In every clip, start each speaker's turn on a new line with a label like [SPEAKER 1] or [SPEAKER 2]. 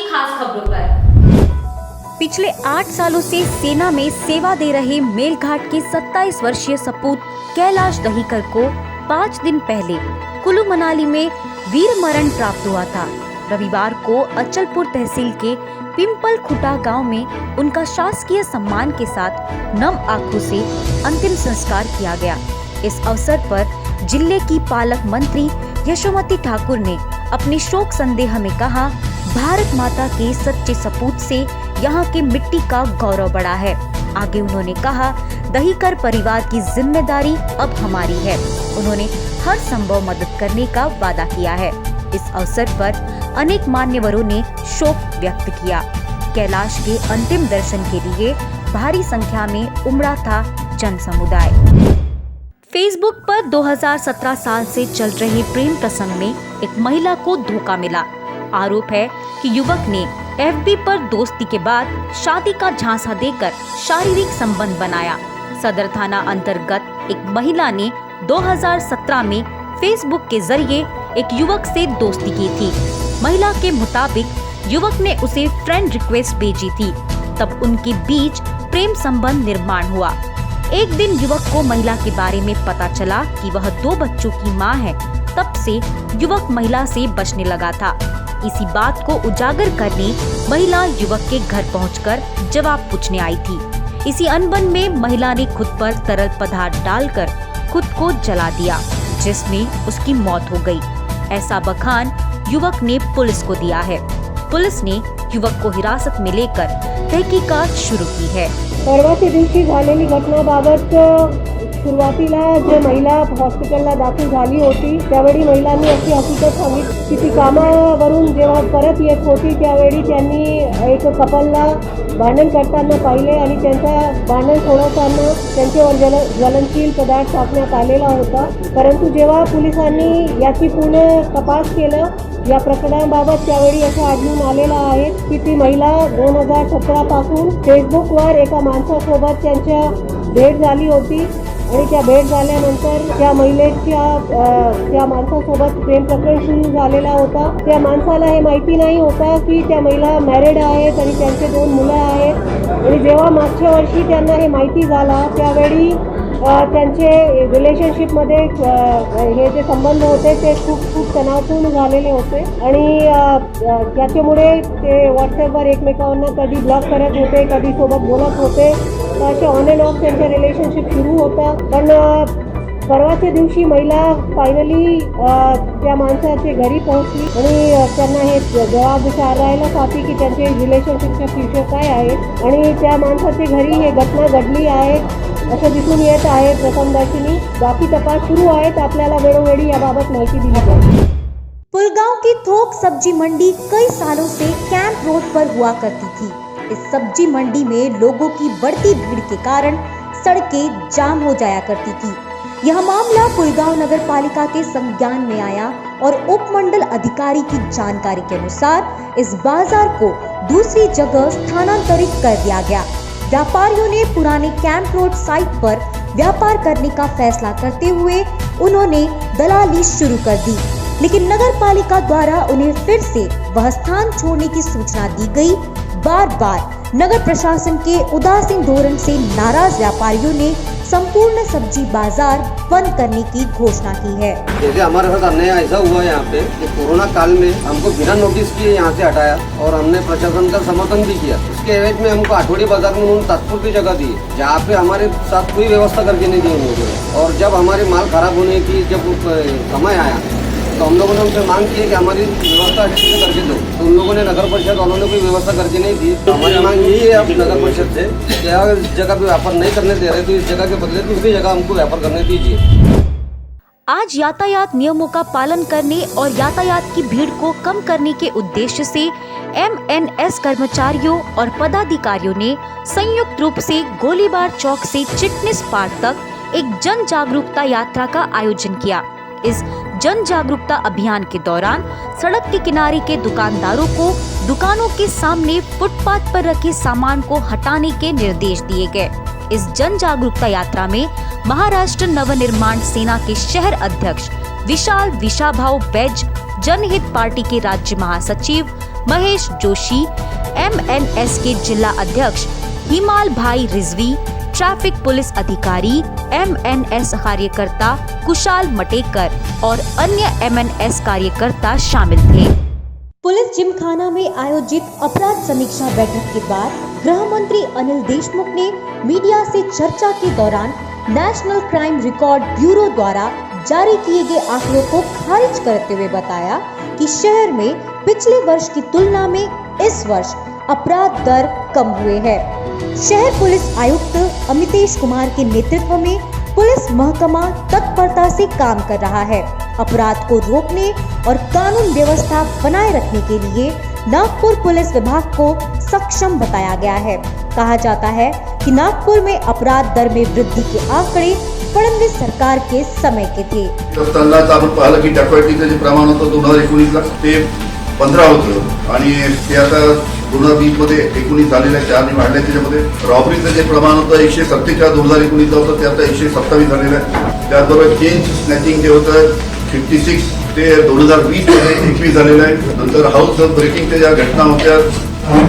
[SPEAKER 1] खास खबरों पर।
[SPEAKER 2] पिछले 8 सालों से सेना में सेवा दे रहे मेलघाट के 27 वर्षीय सपूत कैलाश दहीकर को 5 दिन पहले कुल्लू मनाली में वीर मरण प्राप्त हुआ था। रविवार को अचलपुर तहसील के पिंपल खुटा गांव में उनका शासकीय सम्मान के साथ नम आंखों से अंतिम संस्कार किया गया। इस अवसर पर जिले की पालक मंत्री यशोमती ठाकुर ने अपने शोक संदेह में कहा, भारत माता के सच्चे सपूत से यहाँ के मिट्टी का गौरव बढ़ा है। आगे उन्होंने कहा, दहीकर परिवार की जिम्मेदारी अब हमारी है। उन्होंने हर संभव मदद करने का वादा किया है। इस अवसर पर अनेक मान्यवरों ने शोक व्यक्त किया। कैलाश के अंतिम दर्शन के लिए भारी संख्या में उमड़ा था जन समुदाय। फेसबुक पर 2017 साल से चल रहे प्रेम प्रसंग में एक महिला को धोखा मिला। आरोप है कि युवक ने FB पर दोस्ती के बाद शादी का झांसा देकर शारीरिक संबंध बनाया। सदर थाना अंतर्गत एक महिला ने 2017 में फेसबुक के जरिए एक युवक से दोस्ती की थी। महिला के मुताबिक युवक ने उसे फ्रेंड रिक्वेस्ट भेजी थी, तब उनके बीच प्रेम संबंध निर्माण हुआ। एक दिन युवक को महिला के बारे में पता चला कि वह 2 बच्चों की मां है। तब से युवक महिला से बचने लगा था। इसी बात को उजागर करने महिला युवक के घर पहुंचकर जवाब पूछने आई थी। इसी अनबन में महिला ने खुद पर तरल पदार्थ डालकर खुद को जला दिया, जिसमें उसकी मौत हो गई। ऐसा बखान युवक ने पुलिस को दिया है। पुलिस ने युवक को हिरासत में लेकर तहकीकात सुरू की है।
[SPEAKER 3] परवाच्या दिवशी झालेली घटनाबाबत सुरुवातीला जे महिला हॉस्पिटलला दाखल झाली होती त्यावेळी महिलांनी अशी हकीकत सांगितली की ती कामावरून जेव्हा परत येत होती त्यावेळी त्यांनी एक कपलला भांडण करताना पाहिले आणि त्यांचा भांडण सोडवताना त्यांच्यावर ज्वलनशील पदार्थ टाकण्यात आलेला होता। परंतु जेव्हा पोलिसांनी याची पूर्ण तपास केला या प्रकरणाबाबत त्यावेळी असं आढळून आलेलं आहे की ती महिला 2017 पासून फेसबुकवर एका माणसासोबत त्यांच्या भेट झाली होती आणि त्या भेट झाल्यानंतर त्या महिलेच्या त्या माणसासोबत प्रेम प्रकरण सुरू झालेला होता। त्या माणसाला हे माहिती नाही होता की त्या महिला मॅरिड आहेत आणि त्यांचे 2 मुलं आहेत आणि जेव्हा मागच्या वर्षी त्यांना हे माहिती झाला त्यावेळी त्यांचे रिलेशनशिपमध्ये हे जे संबंध होते ते खूप तणावपूर्ण झालेले होते आणि त्याच्यामुळे ते व्हॉट्सअपवर एकमेकांना कधी ब्लॉक करत होते, कधी सोबत बोलत होते। तर असे ऑन अँड ऑफ त्यांचा रिलेशनशिप सुरू होता। पण परवाच्या दिवशी महिला फायनली त्या माणसाच्या घरी पोहोचली आणि त्यांना हे जबाब विचारायला सांगितले की त्यांचे रिलेशनशिपचे फ्युचर काय आहे आणि त्या माणसाच्या घरी हे घटना घडली आहे असं दिसून येत आहे प्रथमदर्शनी। बाकी तपास सुरू आहेत, आपल्याला वेळोवेळी याबाबत माहिती दिली जाईल।
[SPEAKER 2] पुलगांव की थोक सब्जी मंडी कई सालों से कैंप रोड पर हुआ करती थी। इस सब्जी मंडी में लोगों की बढ़ती भीड़ के कारण सड़कें जाम हो जाया करती थी। यह मामला पुलगांव नगर पालिका के संज्ञान में आया और उपमंडल अधिकारी की जानकारी के अनुसार इस बाजार को दूसरी जगह स्थानांतरित कर दिया गया। व्यापारियों ने पुराने कैंप रोड साइट पर व्यापार करने का फैसला करते हुए उन्होंने दलाली शुरू कर दी, लेकिन नगर पालिका द्वारा उन्हें फिर से वह स्थान छोड़ने की सूचना दी गई। बार बार नगर प्रशासन के उदासीन धोरण से नाराज व्यापारियों ने संपूर्ण सब्जी बाजार बंद करने की घोषणा की है।
[SPEAKER 4] जैसे हमारे साथ अन्याय ऐसा हुआ यहाँ पे कि कोरोना काल में हमको बिना नोटिस किए यहाँ से हटाया और हमने प्रशासन का समर्थन भी किया। उसके एवज में हमको आठवड़ी बाजार में उन्होंने तात्पुरती जगह दी जहाँ पे हमारे साथ कोई व्यवस्था करके नहीं दी उन्होंने। और जब हमारे माल खराब होने की जब समय आया तो हम लोगों ने उनसे मांग की है कि हमारी व्यवस्था अच्छे से करके दो, तो उन लोगों ने नगर परिषद वालों ने कोई व्यवस्था करके नहीं दी। तो हमारी मांग यही है अब नगर परिषद से कि अगर इस जगह पे व्यापार नहीं करने दे रहे तो इस जगह के बदले दूसरी जगह हमको व्यापार करने दीजिए।
[SPEAKER 2] आज यातायात नियमों का पालन करने और यातायात की भीड़ को कम करने के उद्देश्य से MNS कर्मचारियों और पदाधिकारियों ने संयुक्त रूप से गोलीबार चौक से चिटनिस पार्क तक एक जन जागरूकता यात्रा का आयोजन किया। इस जन जागरूकता अभियान के दौरान सड़क के किनारे के दुकानदारों को दुकानों के सामने फुटपाथ पर रखे सामान को हटाने के निर्देश दिए गए। इस जन जागरूकता यात्रा में महाराष्ट्र नवनिर्माण सेना के शहर अध्यक्ष विशाल विशाभाऊ बैज, जनहित पार्टी के राज्य महासचिव महेश जोशी, MNS के जिला अध्यक्ष हिमाल भाई रिजवी, ट्रैफिक पुलिस अधिकारी, MNS कार्यकर्ता कुशाल मटेकर और अन्य MNS कार्यकर्ता शामिल थे। पुलिस जिमखाना में आयोजित अपराध समीक्षा बैठक के बाद गृह मंत्री अनिल देशमुख ने मीडिया से चर्चा के दौरान नेशनल क्राइम रिकॉर्ड ब्यूरो द्वारा जारी किए गए आंकड़ों को खारिज करते हुए बताया कि शहर में पिछले वर्ष की तुलना में इस वर्ष अपराध दर कम हुए हैं। शहर पुलिस आयुक्त अमितेश कुमार के नेतृत्व में पुलिस महकमा तत्परता से काम कर रहा है। अपराध को रोकने और कानून व्यवस्था बनाए रखने के लिए नागपुर पुलिस विभाग को सक्षम बताया गया है। कहा जाता है कि नागपुर में अपराध दर में वृद्धि के आंकड़े फडणवीस सरकार के समय के थे।
[SPEAKER 1] आपण पाहिलं की डकैतीचं जे प्रमाण होतं 2019ला ते 15 होतं आणि ते आता 2020 मध्ये 19 झालेलं आहे, 4 वाढलंय। त्याच्यामध्ये रॉबरीचं जे प्रमाण होतं 147 2019ला होतं ते आता 127 झालेलं आहे। त्याचबरोबर चेन स्नॅचिंग जे होतं 56 ते 2020 मध्ये 21 झालेलं आहे। नंतर हाऊस ब्रेकिंगच्या ज्या घटना होत्या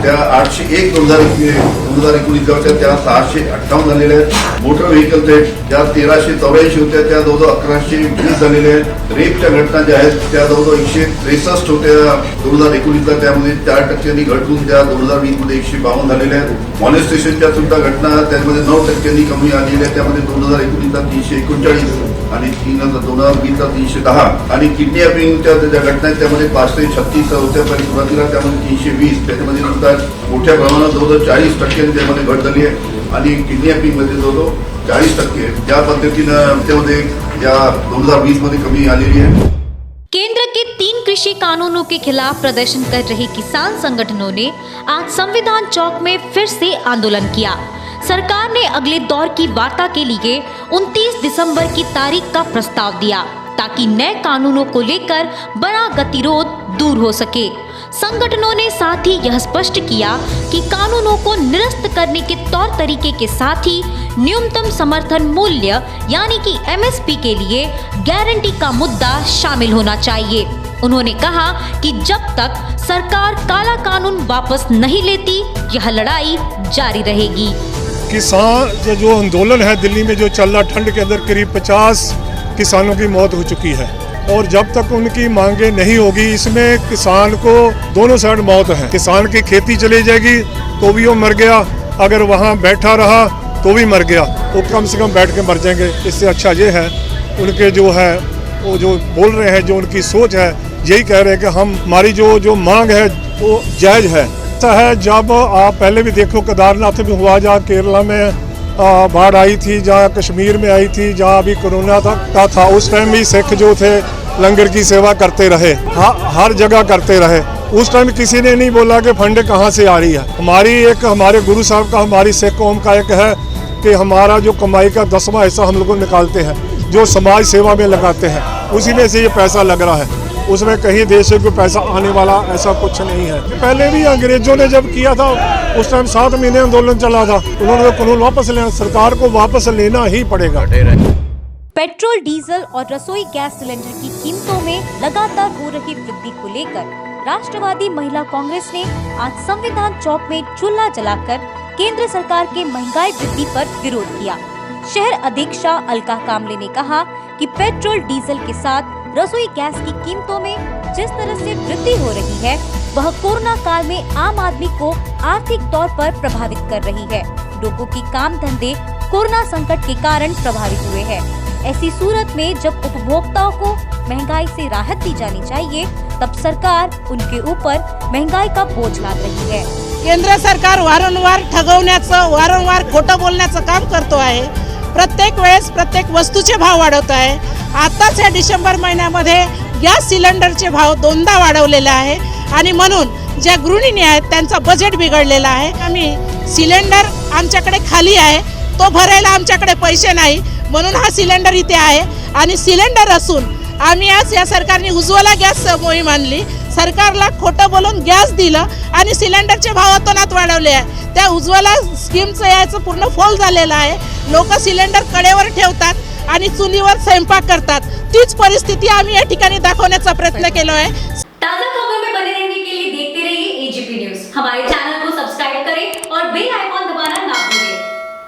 [SPEAKER 1] त्या 801 2019 होत्या त्या 658 झालेल्या आहेत। मोटर व्हेकल ज्या 1384 होत्या त्या जवळजवळ 1120 झालेल्या आहेत। रेपच्या घटना ज्या आहेत त्या जवळजवळ 163 होत्या 2019ला, त्यामध्ये 4% घट होऊन त्या 2020 मध्ये 152 झालेल्या आहेत। मॉलेस्टेशनच्या सुद्धा घटना त्यामध्ये 9% कमी आलेल्या आहेत, त्यामध्ये 2019ला 339 आणि 2020ला 310 आणि किडनॅपिंगच्या ज्या घटना आहेत त्यामध्ये 536 होत्या पण सुरुवातीला त्यामध्ये 320, त्याच्यामध्ये मोठ्या प्रमाणात जवळजवळ 40% त्यामध्ये घट झाली आहे आणि किडनॅपिंग मध्ये जवळजवळ 40% ज्या पद्धतीनं त्यामध्ये या 2020 मध्ये कमी आलेली आहे।
[SPEAKER 2] केंद्र के 3 कृषि कानूनों के खिलाफ प्रदर्शन कर रहे किसान संगठनों ने आज संविधान चौक में फिर से आंदोलन किया। सरकार ने अगले दौर की वार्ता के लिए 29 दिसंबर की तारीख का प्रस्ताव दिया ताकि नए कानूनों को लेकर बड़ा गतिरोध दूर हो सके। संगठनों ने साथ ही यह स्पष्ट किया कि कानूनों को निरस्त करने के तौर तरीके के साथ ही न्यूनतम समर्थन मूल्य यानी कि MSP के लिए गारंटी का मुद्दा शामिल होना चाहिए। उन्होंने कहा कि जब तक सरकार काला कानून वापस नहीं लेती यह लड़ाई जारी रहेगी।
[SPEAKER 5] किसान जो आंदोलन है दिल्ली में जो चल रहा, ठंड के अंदर करीब 50 किसानों की मौत हो चुकी है और जब तक उनकी मांगे नहीं होगी इसमें किसान को दोनों साइड मौत है। किसान की खेती चली जाएगी तो भी वो मर गया, अगर वहाँ बैठा रहा तो भी मर गया, वो कम से कम बैठ के मर जाएंगे। इससे अच्छा ये है उनके जो है वो जो बोल रहे हैं, जो उनकी सोच है, यही कह रहे हैं कि हमारी जो मांग है वो जायज़ है। ऐसा है जब आप पहले भी देखो केदारनाथ में हुआ, जहाँ केरला में बाढ़ आई थी, जहाँ कश्मीर में आई थी, जहाँ अभी कोरोना का था, उस टाइम भी सिख जो थे लंगर की सेवा करते रहे, हर जगह करते रहे। उस टाइम किसी ने नहीं बोला कि फंड कहाँ से आ रही है। हमारे गुरु साहब का, हमारी सिख कौम का एक है कि हमारा जो कमाई का 10वां हिस्सा हम लोग निकालते हैं, जो समाज सेवा में लगाते हैं, उसी में से ये पैसा लग रहा है। उसमें कहीं देश से कोई पैसा आने वाला ऐसा कुछ नहीं है। पहले भी अंग्रेजों ने जब किया था उस टाइम 7 महीने आंदोलन चला था, उन्होंने तो कानून वापस लेना, सरकार को वापस लेना ही पड़ेगा।
[SPEAKER 2] पेट्रोल, डीजल और रसोई गैस सिलेंडर की कीमतों में लगातार हो रही वृद्धि को लेकर राष्ट्रवादी महिला कांग्रेस ने आज संविधान चौक में चूल्हा जलाकर केंद्र सरकार के महंगाई वृद्धि पर विरोध किया। शहर अध्यक्षा अलका कामले ने कहा कि पेट्रोल, डीजल के साथ रसोई गैस की कीमतों में जिस तरह से वृद्धि हो रही है वह कोरोना काल में आम आदमी को आर्थिक तौर पर प्रभावित कर रही है। लोगों की काम धंधे कोरोना संकट के कारण प्रभावित हुए हैं। ऐसी सूरत में जब उपभोक्ताओं को महंगाई से राहत दी जानी चाहिए तब सरकार उनके ऊपर महंगाई का बोझ लाद रही है।
[SPEAKER 6] केंद्र सरकार वारंवार ठगवण्याचं, वारंवार खोटं बोलण्याचं काम करतो आहे। प्रत्येक वेळेस प्रत्येक वस्तूचे भाव वाढवत आहे। आताच या डिसेंबर महिन्यामध्ये गॅस सिलेंडरचे भाव 2दा वाढवलेले आहे आणि म्हणून ज्या गृहिणी आहेत त्यांचा बजेट बिघडलेला आहे। आम्ही सिलेंडर आमच्याकडे खाली आहे, तो भरायला आमच्याकडे पैसे नाही, म्हणून हा सिलेंडर इथे आहे आणि सिलेंडर असून आम्ही आज या सरकारने उज्ज्वला गॅस मोहीम आणली, सरकारला खोटं बोलून गॅस दिलं आणि सिलेंडरचे भाव अतोनात वाढवले आहे। त्या उज्ज्वला स्कीमचं याचं पूर्ण फॉल झालेलं आहे। लोक सिलेंडर कडेवर ठेवतात आणि चुलीवर स्वयंपाक करतात। तीच परिस्थिती आम्ही या ठिकाणी दाखवण्याचा प्रयत्न केला आहे।
[SPEAKER 2] ताज़ा खबरों में बने रहने के लिए देखते रहिए
[SPEAKER 7] हमारे